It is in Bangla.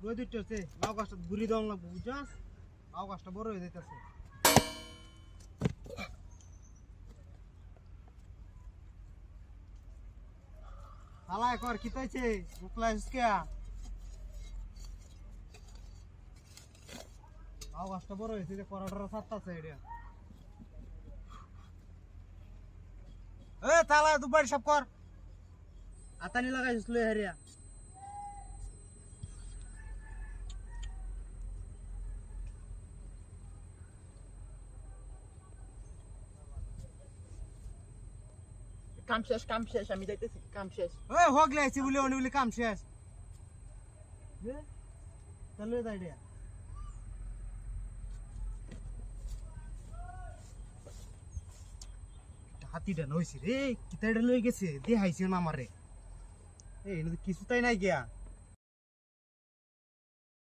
রোদ উঠতেছে লাউ গাছটা ঘুরি দেওয়া লাগবে বুঝছস লাউ গাছটা বড় হয়ে যাইতেছে হালাই কর কি তাইছে মুখলাইছিস কে লাউ গাছটা বড় হয়েছে যে করাটার সাতটাছে এটা এ তালা দুবার সব কর আতানি লাগাইছিস লই হারিয়া কাম শেষ আমি যাইতেছি কাম শেষ ওই হোক লাইছি বলে অনি বলে কাম শেষ এ তাহলে যাই রে হাতিটা নইছে রে কিতাইটা লই গেছে দেখাইছে না আমারে এই কিছু তাই নাই গিয়া